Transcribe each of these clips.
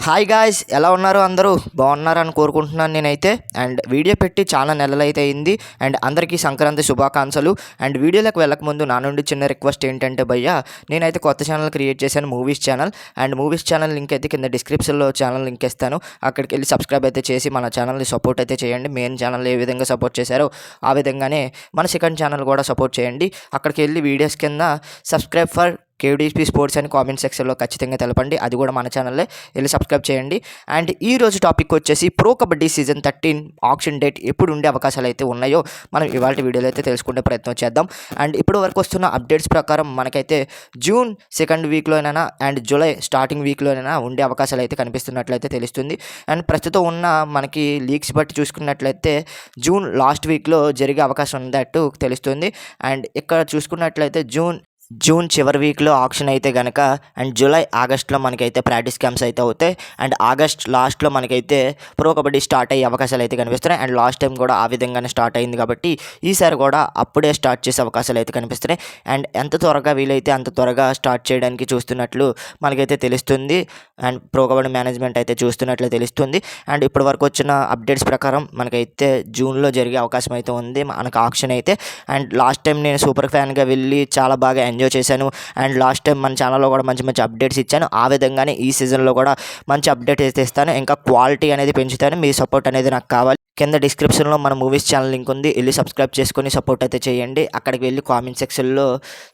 Hi guys, ఎలా ఉన్నారు? అందరూ బాగున్నారని కోరుకుంటున్నాను నేనైతే. అండ్ వీడియో పెట్టి చాలా నెలలైతే అయింది. అండ్ అందరికీ సంక్రాంతి శుభాకాంక్షలు. అండ్ వీడియోలోకి వెళ్ళకముందు నా నుండి చిన్న రిక్వెస్ట్ ఏంటంటే భయ్యా, నేనైతే కొత్త ఛానల్ క్రియేట్ చేశాను, movies channel. And movies channel link అయితే కింద డిస్క్రిప్షన్లో ఛానల్ లింక్ ఇస్తాను. అక్కడికి వెళ్ళి సబ్స్క్రైబ్ అయితే చేసి మన ఛానల్ని సపోర్ట్ అయితే చేయండి. మెయిన్ ఛానల్ ఏ విధంగా సపోర్ట్ చేశారో ఆ విధంగానే మన సెకండ్ ఛానల్ కూడా సపోర్ట్ చేయండి. అక్కడికి వెళ్ళి వీడియోస్ కింద సబ్స్క్రైబ్ ఫర్ కేడీపీ స్పోర్ట్స్ అని కామెంట్ సెక్షన్లో ఖచ్చితంగా తెలపండి. అది కూడా మన ఛానల్లే, వెళ్ళి సబ్స్క్రైబ్ చేయండి. అండ్ ఈ రోజు టాపిక్ వచ్చేసి pro kabaddi season 13 auction date ఎప్పుడు ఉండే అవకాశాలు అయితే ఉన్నాయో మనం ఇవాళ వీడియోలో అయితే తెలుసుకునే ప్రయత్నం చేద్దాం. అండ్ ఇప్పుడు వరకు వస్తున్న అప్డేట్స్ ప్రకారం మనకైతే జూన్ సెకండ్ వీక్లోనైనా అండ్ జూలై స్టార్టింగ్ వీక్లోనైనా ఉండే అవకాశాలు అయితే కనిపిస్తున్నట్లయితే తెలుస్తుంది. అండ్ ప్రస్తుతం ఉన్న మనకి లీక్స్ బట్టి చూసుకున్నట్లయితే జూన్ లాస్ట్ వీక్లో జరిగే అవకాశం ఉన్నట్టు తెలుస్తుంది. అండ్ ఇక్కడ చూసుకున్నట్లయితే జూన్ చివరి వీక్లో ఆక్షన్ అయితే కనుక అండ్ జూలై ఆగస్ట్లో మనకైతే ప్రాక్టీస్ క్యాంప్స్ అయితే అవుతాయి. అండ్ ఆగస్ట్ లాస్ట్లో మనకైతే ప్రో కబడ్డీ స్టార్ట్ అయ్యే అవకాశాలు అయితే కనిపిస్తున్నాయి. అండ్ లాస్ట్ టైం కూడా ఆ విధంగానే స్టార్ట్ అయింది కాబట్టి ఈసారి కూడా అప్పుడే స్టార్ట్ చేసే అవకాశాలు అయితే కనిపిస్తున్నాయి. అండ్ ఎంత త్వరగా వీలైతే అంత త్వరగా స్టార్ట్ చేయడానికి చూస్తున్నట్లు మనకైతే తెలుస్తుంది. అండ్ ప్రో కబడ్డీ మేనేజ్మెంట్ అయితే చూస్తున్నట్లు తెలుస్తుంది. అండ్ ఇప్పటి వరకు వచ్చిన అప్డేట్స్ ప్రకారం మనకైతే జూన్లో జరిగే అవకాశం అయితే ఉంది మనకు ఆక్షన్ అయితే. అండ్ లాస్ట్ టైం నేను సూపర్ ఫ్యాన్గా వెళ్ళి చాలా బాగా ఎంజాయ్ చేశాను. అండ్ లాస్ట్ టైం మన ఛానల్లో కూడా మంచి మంచి అప్డేట్స్ ఇచ్చాను. ఆ విధంగానే ఈ సీజన్లో కూడా మంచి అప్డేట్ అయితే ఇస్తాను. ఇంకా క్వాలిటీ అనేది పెంచుతాను. మీ సపోర్ట్ అనేది నాకు కావాలి. కింద డిస్క్రిప్షన్లో మన మూవీస్ ఛానల్ లింక్ ఉంది, వెళ్ళి సబ్స్క్రైబ్ చేసుకొని సపోర్ట్ అయితే చేయండి. అక్కడికి వెళ్ళి కామెంట్ సెక్షన్లో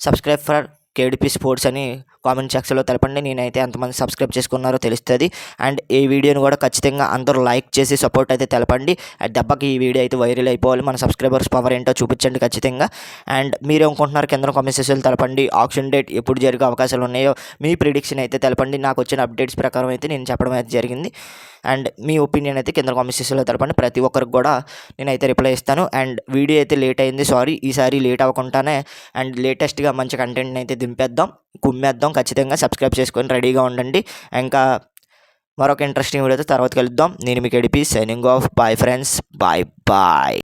సబ్స్క్రైబ్ ఫర్ కేడీపీ స్పోర్ట్స్ అని కామెంట్ సెక్షన్లో తెలపండి. నేనైతే ఎంతమంది సబ్స్క్రైబ్ చేసుకున్నారో తెలుస్తుంది. అండ్ ఈ వీడియోని కూడా ఖచ్చితంగా అందరూ లైక్ చేసి సపోర్ట్ అయితే తెలపండి. దెబ్బకి ఈ వీడియో అయితే వైరల్ అయిపోవాలి. మన సబ్స్క్రైబర్స్ పవర్ ఏంటో చూపించండి ఖచ్చితంగా. అండ్ మీరు ఏమనుకుంటున్నారు కింద కామెంట్ సెక్షన్లో తెలపండి. ఆక్షన్ డేట్ ఎప్పుడు జరిగే అవకాశాలు ఉన్నాయో మీ ప్రిడిక్షన్ అయితే తెలపండి. నాకు వచ్చిన అప్డేట్స్ ప్రకారం అయితే నేను చెప్పడం అయితే జరిగింది. అండ్ మీ ఒపీనియన్ అయితే కింద కామెంట్ సెక్షన్లో తెలపండి. ప్రతి ఒక్కరికి కూడా నేనైతే రిప్లై ఇస్తాను. అండ్ వీడియో అయితే లేట్ అయింది, సారీ. ఈసారి లేట్ అవ్వకుండానే అండ్ లేటెస్ట్గా మంచి కంటెంట్ని అయితే దింపేద్దాం, కుమ్మేద్దాం. ఖచ్చితంగా సబ్స్క్రైబ్ చేసుకొని రెడీగా ఉండండి. ఇంకా మరొక ఇంట్రెస్టింగ్ వీడియోతో తర్వాత కలుద్దాం. నేను మీ KDP signing off. Bye friends, bye bye.